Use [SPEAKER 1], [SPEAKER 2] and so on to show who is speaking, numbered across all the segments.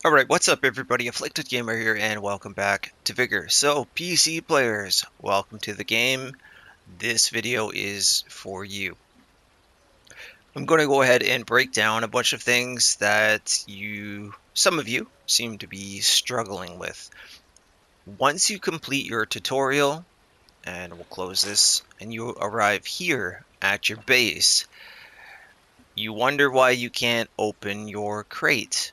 [SPEAKER 1] Alright, what's up everybody? Afflicted Gamer here and welcome back to Vigor. So, PC players, welcome to the game. This video is for you. I'm going to go ahead and break down a bunch of things that some of you, seem to be struggling with. Once you complete your tutorial, and we'll close this, and you arrive here at your base, you wonder why you can't open your crate.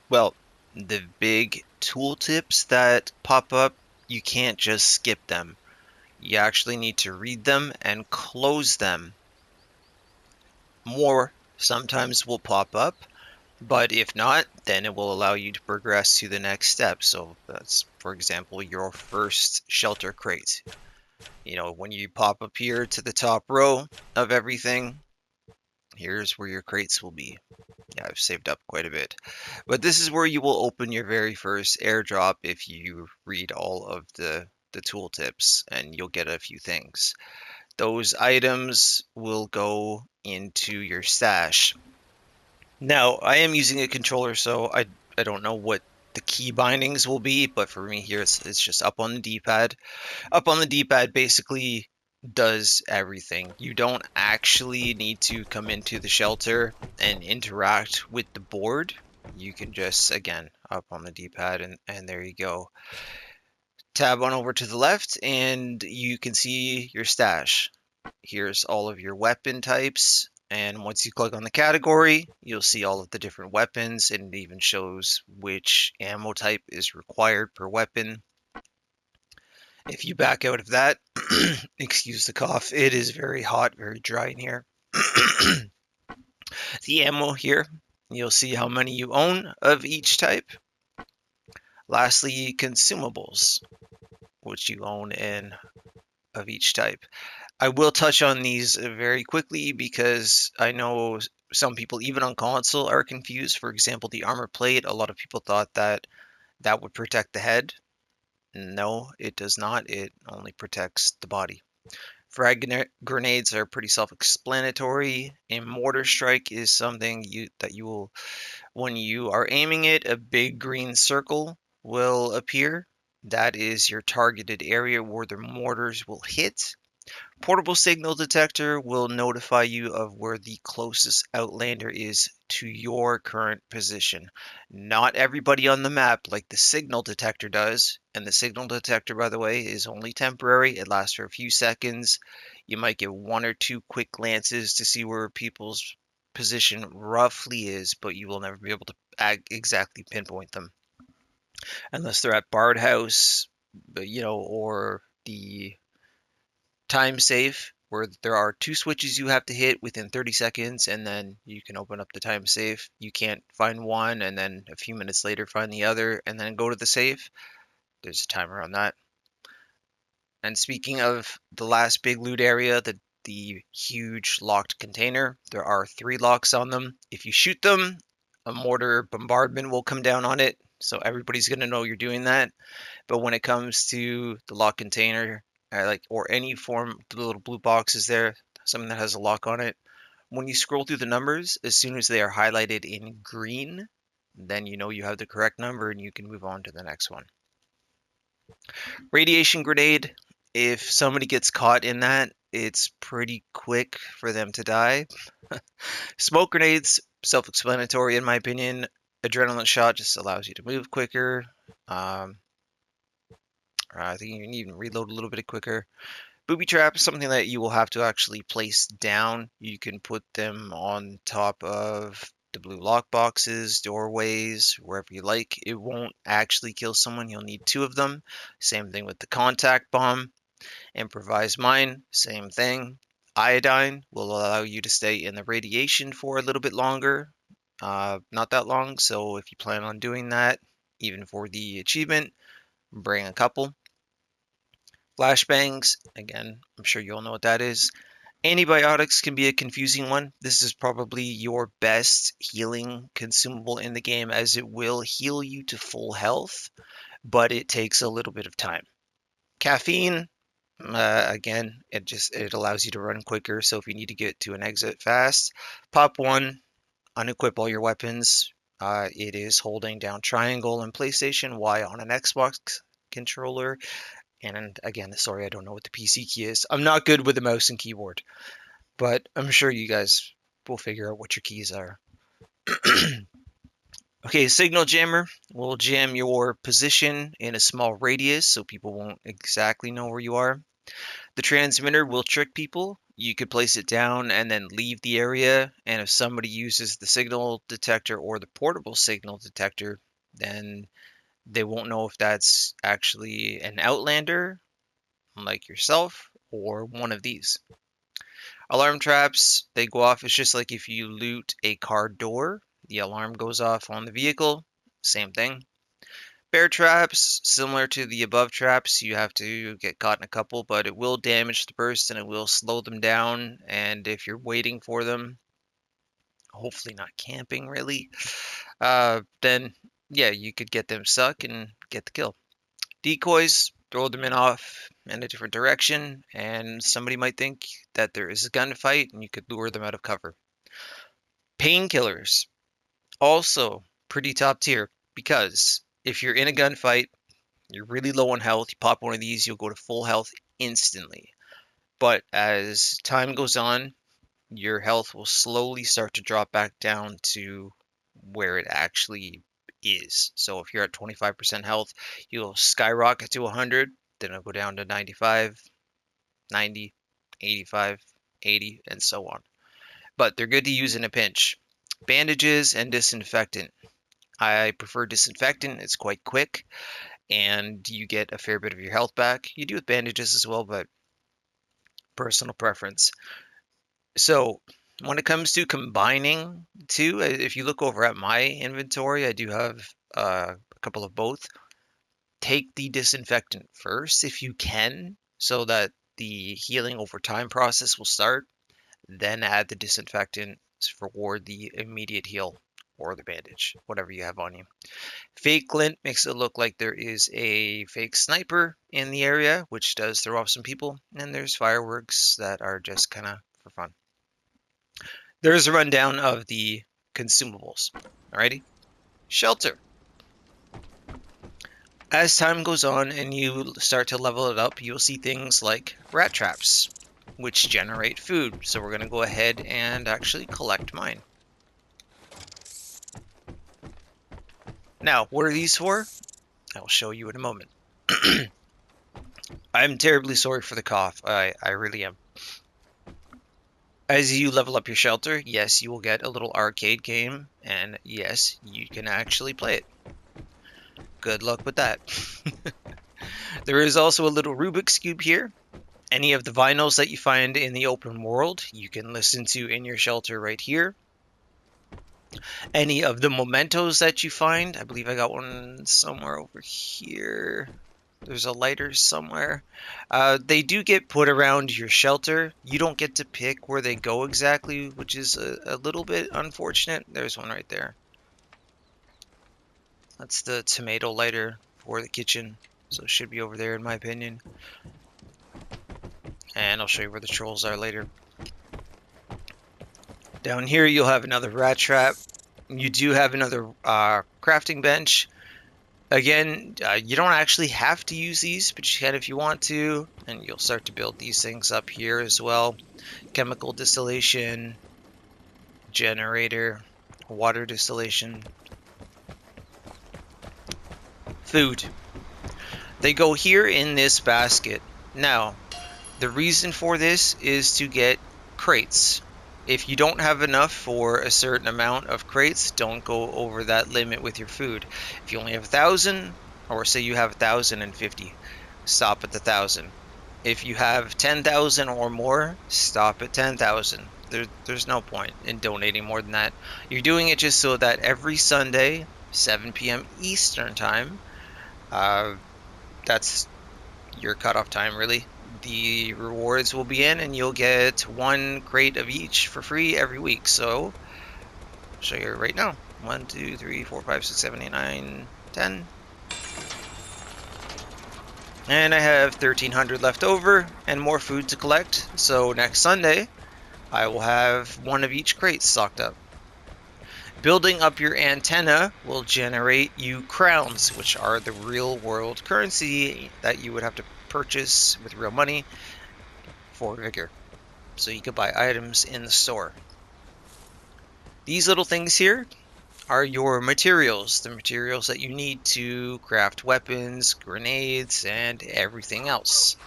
[SPEAKER 1] Well, the big tooltips that pop up, you can't just skip them. You actually need to read them and close them. More sometimes will pop up, but if not, then it will allow you to progress to the next step. So that's, for example, your first shelter crate. When you pop up here to the top row of everything, here's where your crates will be. Yeah, I've saved up quite a bit. But this is where you will open your very first airdrop if you read all of the tooltips, and you'll get a few things. Those items will go into your stash. Now, I am using a controller, so I don't know what the key bindings will be, but for me here it's just up on the D-pad. Up on the D-pad basically does everything. You don't actually need to come into the shelter and interact with the board. You can just, again, up on the D-pad and there you go. Tab on over to the left and you can see your stash. Here's all of your weapon types. And once you click on the category, you'll see all of the different weapons, and it even shows which ammo type is required per weapon. If you back out of that, excuse the cough, it is very hot, very dry in here. The ammo here, you'll see how many you own of each type. Lastly, consumables, which you own in of each type. I will touch on these very quickly because I know some people, even on console, are confused. For example, the armor plate, a lot of people thought that that would protect the head. No, it does not. It only protects the body. Frag grenades are pretty self-explanatory. A mortar strike is something that you will, when you are aiming it, a big green circle will appear. That is your targeted area where the mortars will hit. Portable signal detector will notify you of where the closest outlander is to your current position. Not everybody on the map like the signal detector does, and the signal detector, by the way, is only temporary. It lasts for a few seconds. You might get one or two quick glances to see where people's position roughly is, but you will never be able to exactly pinpoint them unless they're at Bard House, or the time safe where there are two switches you have to hit within 30 seconds and then you can open up the time safe. You can't find one and then a few minutes later find the other and then go to the safe. There's a timer on that. And speaking of the last big loot area, the huge locked container, there are 3 locks on them. If you shoot them, a mortar bombardment will come down on it. So everybody's going to know you're doing that. But when it comes to the lock container, or any form, the little blue boxes there, something that has a lock on it, when you scroll through the numbers, as soon as they are highlighted in green, then you know you have the correct number and you can move on to the next one. Radiation grenade, if somebody gets caught in that, it's pretty quick for them to die. Smoke grenades, self-explanatory in my opinion. Adrenaline shot just allows you to move quicker. I think you can even reload a little bit quicker. Booby trap is something that you will have to actually place down. You can put them on top of the blue lock boxes, doorways, wherever you like. It won't actually kill someone. You'll need 2 of them. Same thing with the contact bomb. Improvised mine, same thing. Iodine will allow you to stay in the radiation for a little bit longer. Not that long, so if you plan on doing that, even for the achievement, bring a couple. Flashbangs, again, I'm sure you all know what that is. Antibiotics can be a confusing one. This is probably your best healing consumable in the game as it will heal you to full health, but it takes a little bit of time. Caffeine, again, it allows you to run quicker, so if you need to get to an exit fast, pop one, unequip all your weapons. It is holding down triangle on PlayStation, Y on an Xbox controller, and again, sorry, I don't know what the PC key is. I'm not good with the mouse and keyboard, but I'm sure you guys will figure out what your keys are. Okay, signal jammer will jam your position in a small radius so people won't exactly know where you are. The transmitter will trick people. You could place it down and then leave the area, and if somebody uses the signal detector or the portable signal detector, then they won't know if that's actually an outlander like yourself or one of these. Alarm traps, they go off. It's just like if you loot a car door, the alarm goes off on the vehicle. Same thing. Bear traps, similar to the above traps, you have to get caught in a couple, but it will damage the burst and it will slow them down. And if you're waiting for them, hopefully not camping really, then yeah, you could get them stuck and get the kill. Decoys, throw them in off in a different direction, and somebody might think that there is a gunfight and you could lure them out of cover. Painkillers, also pretty top tier because if you're in a gunfight, you're really low on health, you pop one of these, you'll go to full health instantly. But as time goes on, your health will slowly start to drop back down to where it actually is. So if you're at 25% health, you'll skyrocket to 100, then it'll go down to 95, 90, 85, 80, and so on. But they're good to use in a pinch. Bandages and disinfectant. I prefer disinfectant, it's quite quick, and you get a fair bit of your health back. You do with bandages as well, but personal preference. So when it comes to combining two, if you look over at my inventory, I do have a couple of both. Take the disinfectant first if you can, so that the healing over time process will start. Then add the disinfectant for the immediate heal or the bandage, whatever you have on you. Fake glint makes it look like there is a fake sniper in the area, which does throw off some people. And there's fireworks that are just kind of for fun. There's a rundown of the consumables. Alrighty. Shelter. As time goes on and you start to level it up, you'll see things like rat traps, which generate food. So we're going to go ahead and actually collect mine. Now, what are these for? I'll show you in a moment. I'm terribly sorry for the cough. I really am. As you level up your shelter, yes, you will get a little arcade game, and yes, you can actually play it. Good luck with that. There is also a little Rubik's Cube here. Any of the vinyls that you find in the open world, you can listen to in your shelter right here. Any of the mementos that you find, I believe I got one somewhere over here. There's a lighter somewhere. They do get put around your shelter. You don't get to pick where they go exactly, which is a little bit unfortunate. There's one right there. That's the tomato lighter for the kitchen. So it should be over there in my opinion. And I'll show you where the trolls are later. Down here you'll have another rat trap. You do have another crafting bench. Again, you don't actually have to use these, but you can if you want to. And you'll start to build these things up here as well. Chemical distillation, generator, water distillation, food. They go here in this basket. Now, the reason for this is to get crates. If you don't have enough for a certain amount of crates, don't go over that limit with your food. If you only have 1,000, or say you have 1,050, stop at the 1,000. If you have 10,000 or more, stop at 10,000. There's no point in donating more than that. You're doing it just so that every Sunday, 7 p.m. Eastern time, that's your cutoff time really. The rewards will be in and you'll get one crate of each for free every week. So I'll show you right now. 1, 2, 3, 4, 5, 6, 7, 8, 9, 10. And I have 1,300 left over and more food to collect. So next Sunday, I will have one of each crate stocked up. Building up your antenna will generate you crowns, which are the real world currency that you would have to purchase with real money for Vigor. So you could buy items in the store. These little things here are your materials, the materials that you need to craft weapons, grenades, and everything else.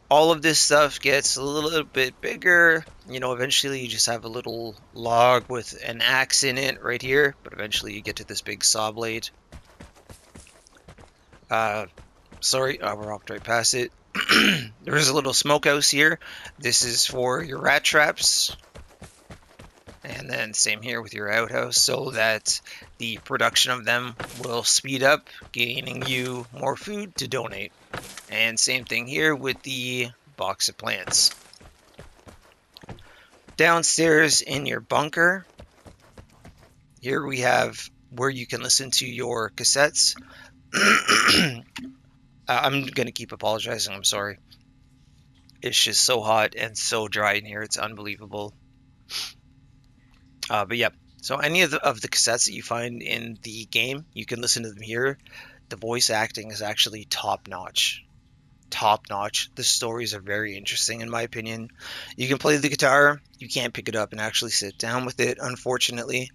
[SPEAKER 1] All of this stuff gets a little bit bigger. Eventually you just have a little log with an axe in it right here, but eventually you get to this big saw blade. Sorry, we're off right past it. There's a little smokehouse here. This is for your rat traps. And then same here with your outhouse, so that the production of them will speed up, gaining you more food to donate. And same thing here with the box of plants. Downstairs in your bunker, here we have where you can listen to your cassettes. I'm going to keep apologizing, I'm sorry. It's just so hot and so dry in here, it's unbelievable. But yeah, so any of the cassettes that you find in the game, you can listen to them here. The voice acting is actually top notch. Top notch. The stories are very interesting in my opinion. You can play the guitar, you can't pick it up and actually sit down with it, unfortunately.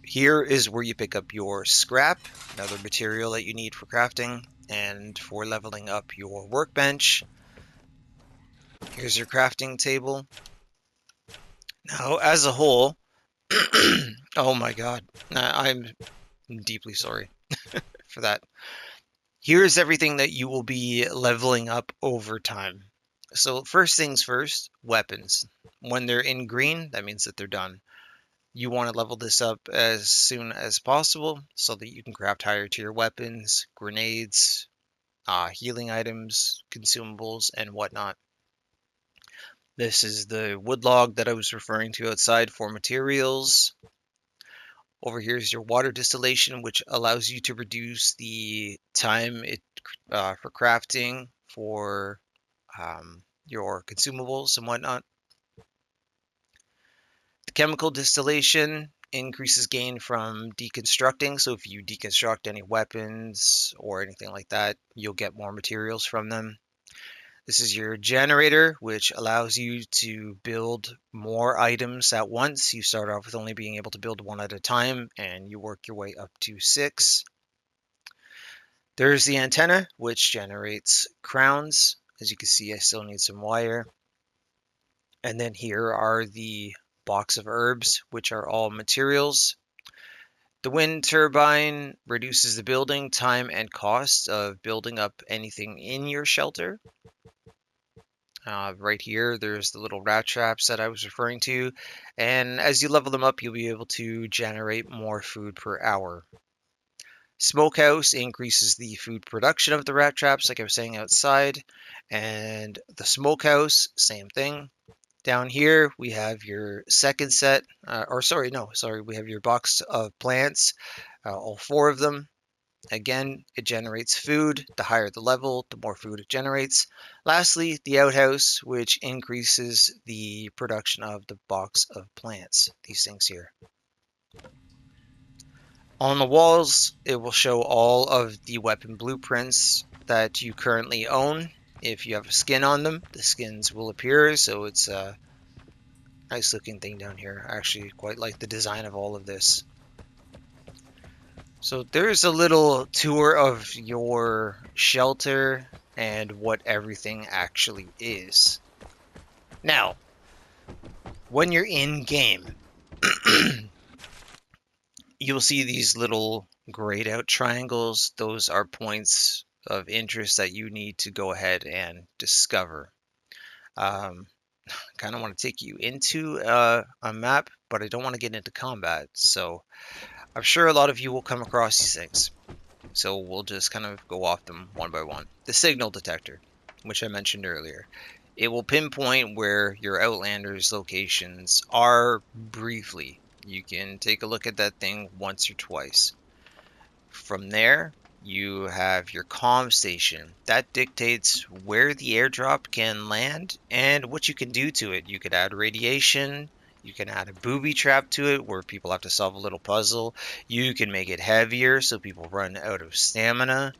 [SPEAKER 1] Here is where you pick up your scrap, another material that you need for crafting and for leveling up your workbench. Here's your crafting table. Now, as a whole, oh my god, I'm deeply sorry for that. Here's everything that you will be leveling up over time. So first things first, weapons. When they're in green, that means that they're done. You want to level this up as soon as possible so that you can craft higher tier weapons, grenades, healing items, consumables, and whatnot. This is the wood log that I was referring to outside for materials. Over here is your water distillation, which allows you to reduce the time for crafting for your consumables and whatnot. The chemical distillation increases gain from deconstructing. So if you deconstruct any weapons or anything like that, you'll get more materials from them. This is your generator, which allows you to build more items at once. You start off with only being able to build one at a time, and you work your way up to 6. There's the antenna, which generates crowns. As you can see, I still need some wire. And then here are the box of herbs, which are all materials. The wind turbine reduces the building time and cost of building up anything in your shelter. Right here, there's the little rat traps that I was referring to. And as you level them up, you'll be able to generate more food per hour. Smokehouse increases the food production of the rat traps, like I was saying outside. And the smokehouse, same thing. Down here, we have your second set, we have your box of plants, all 4 of them. Again, it generates food. The higher the level, the more food it generates. Lastly, the outhouse, which increases the production of the box of plants, these things here. On the walls, it will show all of the weapon blueprints that you currently own. If you have a skin on them, the skins will appear, so it's a nice looking thing down here. I actually quite like the design of all of this. So there's a little tour of your shelter and what everything actually is. Now, when you're in game, you'll see these little grayed out triangles. Those are points of interest that you need to go ahead and discover. Kind of want to take you into a map, but I don't want to get into combat. So I'm sure a lot of you will come across these things. So we'll just kind of go off them one by one. The signal detector, which I mentioned earlier. It will pinpoint where your Outlander's locations are briefly. You can take a look at that thing once or twice. From there, you have your comm station. That dictates where the airdrop can land and what you can do to it. You could add radiation, You can add a booby trap to it where people have to solve a little puzzle. You can make it heavier so people run out of stamina.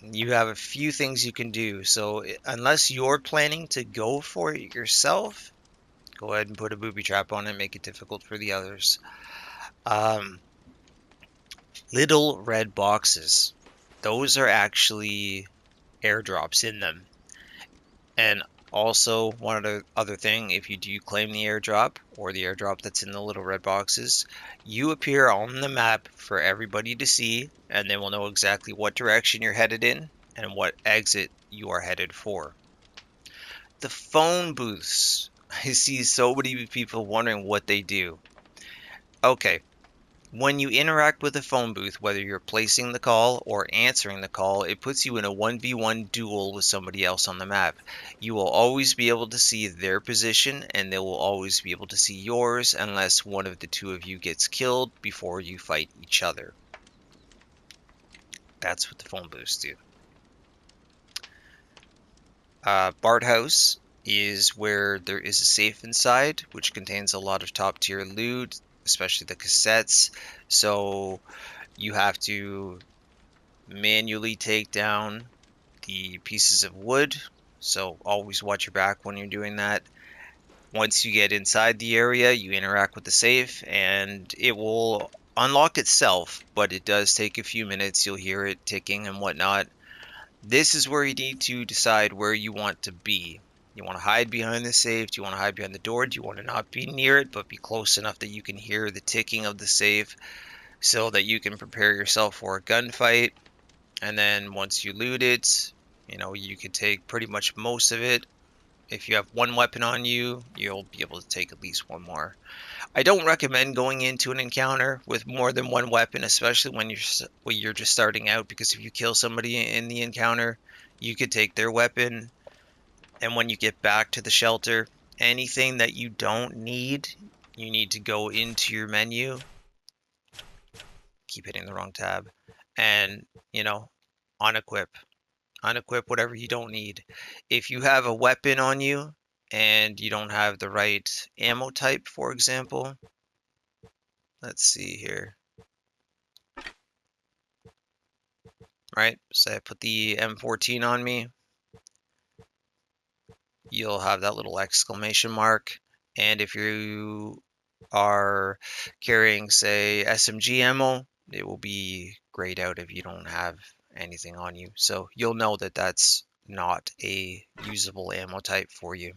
[SPEAKER 1] You have a few things you can do. So unless you're planning to go for it yourself, go ahead and put a booby trap on it, make it difficult for the others. Um, Little red boxes. Those are actually airdrops in them. And also, other thing, if you do claim the airdrop or the airdrop that's in the little red boxes, you appear on the map for everybody to see, and they will know exactly what direction you're headed in and what exit you are headed for. The phone booths. I see so many people wondering what they do. Okay, when you interact with a phone booth, whether you're placing the call or answering the call, it puts you in a 1v1 duel with somebody else on the map. You will always be able to see their position, and they will always be able to see yours unless one of the two of you gets killed before you fight each other. That's what the phone booths do. Bard House is where there is a safe inside, which contains a lot of top tier loot, especially the cassettes. So you have to manually take down the pieces of wood, so always watch your back when you're doing that. Once you get inside the area, you interact with the safe and it will unlock itself, but it does take a few minutes. You'll hear it ticking and whatnot. This is where you need to decide where you want to be. You want to hide behind the safe? Do you want to hide behind the door? Do you want to not be near it, but be close enough that you can hear the ticking of the safe so that you can prepare yourself for a gunfight? And then once you loot it, you can take pretty much most of it. If you have one weapon on you, you'll be able to take at least one more. I don't recommend going into an encounter with more than one weapon, especially when you're just starting out, because if you kill somebody in the encounter, you could take their weapon. And when you get back to the shelter, anything that you don't need, you need to go into your menu. Keep hitting the wrong tab. And, unequip. Unequip whatever you don't need. If you have a weapon on you and you don't have the right ammo type, for example, let's see here, right? So I put the M14 on me, you'll have that little exclamation mark. And if you are carrying, say, SMG ammo, it will be grayed out if you don't have anything on you. So you'll know that that's not a usable ammo type for you.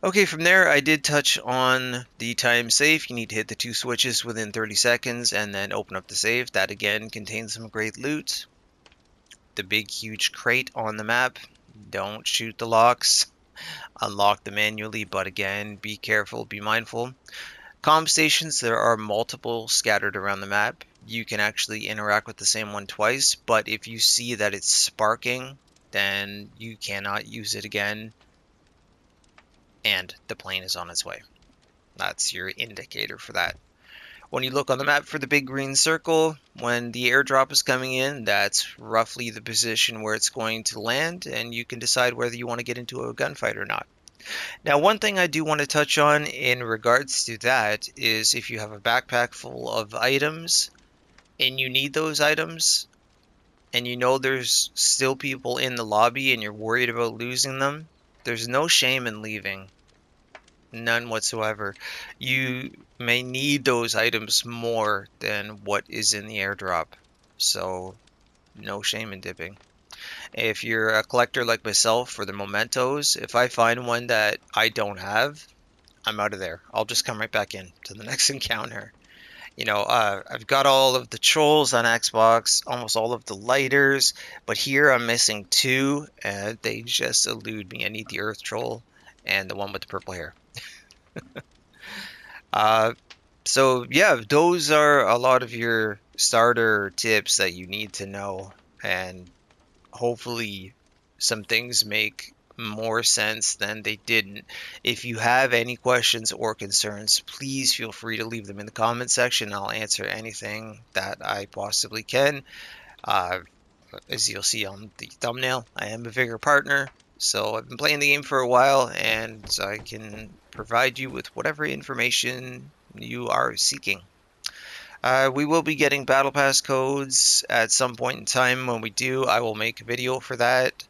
[SPEAKER 1] Okay, from there I did touch on the time safe. You need to hit the two switches within 30 seconds and then open up the safe. That again contains some great loot. The big huge crate on the map. Don't shoot the locks. Unlock them manually, but again, be careful, be mindful. Comm stations, there are multiple scattered around the map. You can actually interact with the same one twice, but if you see that it's sparking, then you cannot use it again, and the plane is on its way. That's your indicator for that. When you look on the map for the big green circle, when the airdrop is coming in, that's roughly the position where it's going to land, and you can decide whether you want to get into a gunfight or not. Now, one thing I do want to touch on in regards to that is if you have a backpack full of items and you need those items and you know there's still people in the lobby and you're worried about losing them, there's no shame in leaving. None whatsoever. You may need those items more than what is in the airdrop. So, no shame in dipping. If you're a collector like myself for the mementos, if I find one that I don't have, I'm out of there. I'll just come right back in to the next encounter. I've got all of the trolls on Xbox, almost all of the lighters, but here I'm missing two, and they just elude me. I need the earth troll and the one with the purple hair. Uh, so yeah, those are a lot of your starter tips that you need to know, and hopefully some things make more sense than they didn't. If you have any questions or concerns, please feel free to leave them in the comment section. I'll answer anything that I possibly can. Uh, as you'll see on the thumbnail, I am a Vigor partner, So I've been playing the game for a while, and I can provide you with whatever information you are seeking. We will be getting Battle Pass codes at some point in time. When we do, I will make a video for that.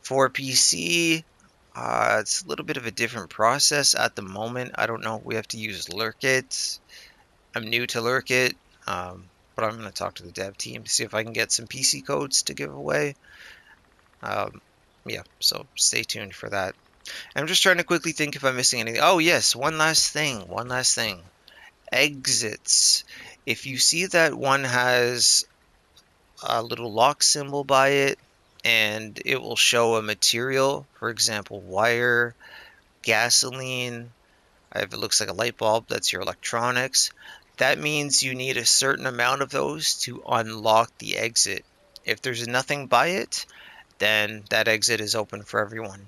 [SPEAKER 1] For PC, it's a little bit of a different process at the moment. I don't know. We have to use Lurk It. I'm new to Lurk It, but I'm going to talk to the dev team to see if I can get some PC codes to give away. Um, yeah, so stay tuned for that. I'm just trying to quickly think if I'm missing anything. Oh, yes, one last thing. One last thing. Exits. If you see that one has a little lock symbol by it, and it will show a material, for example, wire, gasoline, if it looks like a light bulb, that's your electronics. That means you need a certain amount of those to unlock the exit. If there's nothing by it, then that exit is open for everyone.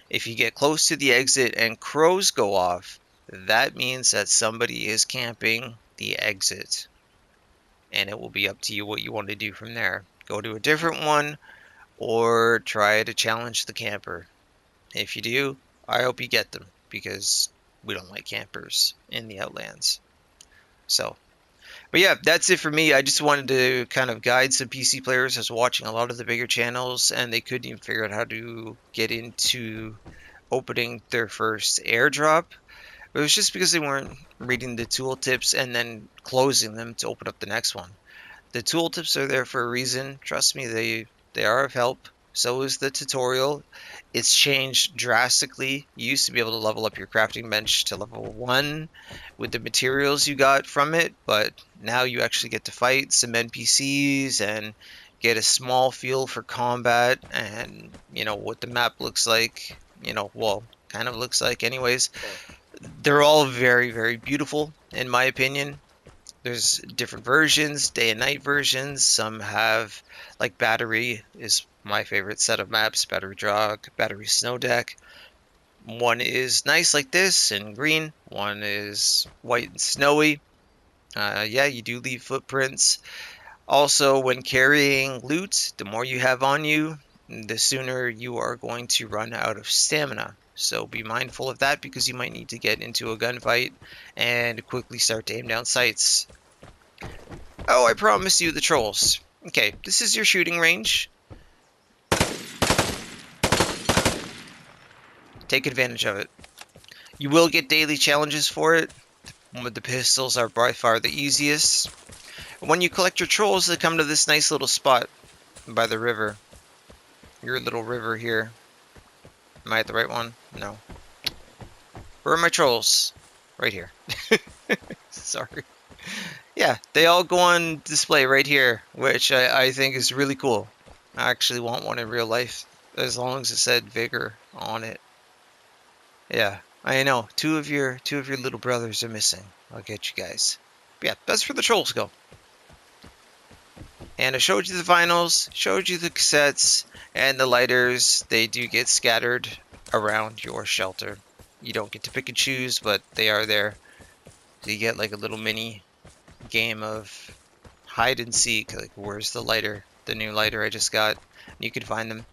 [SPEAKER 1] If you get close to the exit and crows go off, that means that somebody is camping the exit. And it will be up to you what you want to do from there. Go to a different one or try to challenge the camper. If you do, I hope you get them because we don't like campers in the Outlands. So, but yeah, that's it for me. I just wanted to kind of guide some PC players. I was watching a lot of the bigger channels and they couldn't even figure out how to get into opening their first airdrop. It was just because they weren't reading the tooltips and then closing them to open up the next one. The tooltips are there for a reason. Trust me, they are of help. So is the tutorial. It's changed drastically. You used to be able to level up your crafting bench to level 1 with the materials you got from it, but now you actually get to fight some NPCs and get a small feel for combat and, what the map looks like, well, kind of looks like anyways. They're all very, very beautiful in my opinion. There's different versions, day and night versions. Some have, like Battery is my favorite set of maps, Battery Jog, Battery Snow Deck. One is nice like this and green. One is white and snowy. Yeah, you do leave footprints. Also, when carrying loot, the more you have on you, the sooner you are going to run out of stamina. So be mindful of that because you might need to get into a gunfight and quickly start to aim down sights. Oh, I promised you the trolls. Okay, this is your shooting range. Take advantage of it. You will get daily challenges for it. The pistols are by far the easiest. When you collect your trolls, they come to this nice little spot by the river. Your little river here. Am I at the right one? No. Where are my trolls? Right here. Sorry. Yeah, they all go on display right here, which I think is really cool. I actually want one in real life, as long as it said Vigor on it. Yeah, I know. Two of your little brothers are missing. I'll get you guys. But yeah, that's where the trolls go. And I showed you the vinyls, showed you the cassettes, and the lighters. They do get scattered around your shelter. You don't get to pick and choose, but they are there. So you get like a little mini game of hide and seek. Like, where's the lighter? The new lighter I just got. You can find them.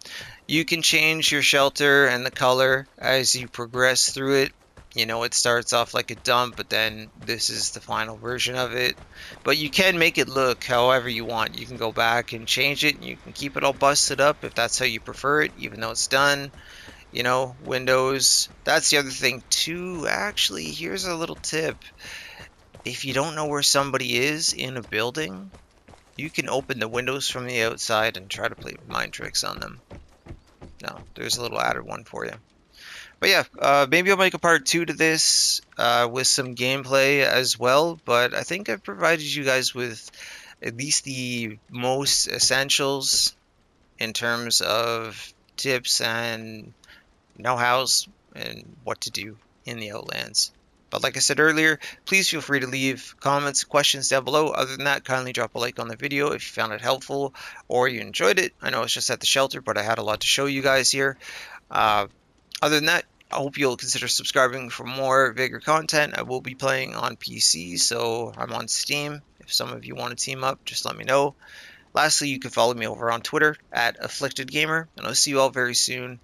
[SPEAKER 1] You can change your shelter and the color as you progress through it. It starts off like a dump, but then this is the final version of it. But you can make it look however you want. You can go back and change it, and you can keep it all busted up if that's how you prefer it, even though it's done. Windows. That's the other thing too. Actually, here's a little tip. If you don't know where somebody is in a building, you can open the windows from the outside and try to play mind tricks on them. No, there's a little added one for you. But yeah, maybe I'll make a part 2 to this with some gameplay as well. But I think I've provided you guys with at least the most essentials in terms of tips and know-hows and what to do in the Outlands. But like I said earlier, please feel free to leave comments, questions down below. Other than that, kindly drop a like on the video if you found it helpful or you enjoyed it. I know it's just at the shelter, but I had a lot to show you guys here. Other than that, I hope you'll consider subscribing for more Vigor content. I will be playing on PC, so I'm on Steam. If some of you want to team up, just let me know. Lastly, you can follow me over on Twitter at AfflictedGamer, and I'll see you all very soon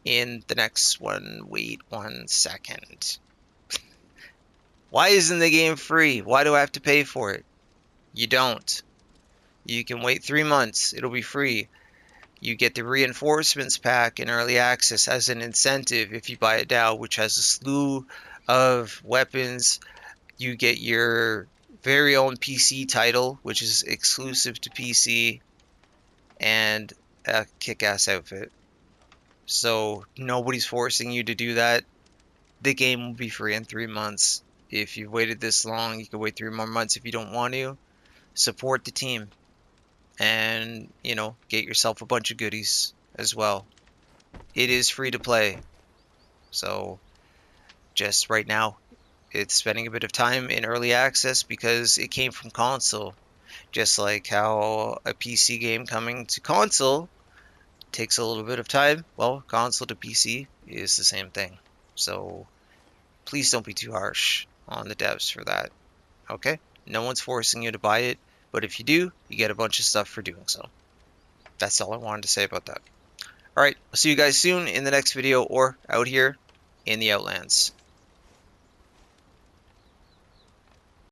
[SPEAKER 1] in the next one. Wait 1 second. Why isn't the game free? Why do I have to pay for it? You don't. You can wait 3 months. It'll be free. You get the reinforcements pack in early access as an incentive if you buy it now, which has a slew of weapons. You get your very own PC title, which is exclusive to PC, and a kick-ass outfit. So nobody's forcing you to do that. The game will be free in 3 months. If you've waited this long, you can wait 3 more months if you don't want to. Support the team and, get yourself a bunch of goodies as well. It is free to play. So just right now, it's spending a bit of time in early access because it came from console. Just like how a PC game coming to console takes a little bit of time, well, console to PC is the same thing. So please don't be too harsh on the devs for that. Okay? No one's forcing you to buy it, but if you do, you get a bunch of stuff for doing so. That's all I wanted to say about that. Alright, I'll see you guys soon in the next video or out here in the Outlands.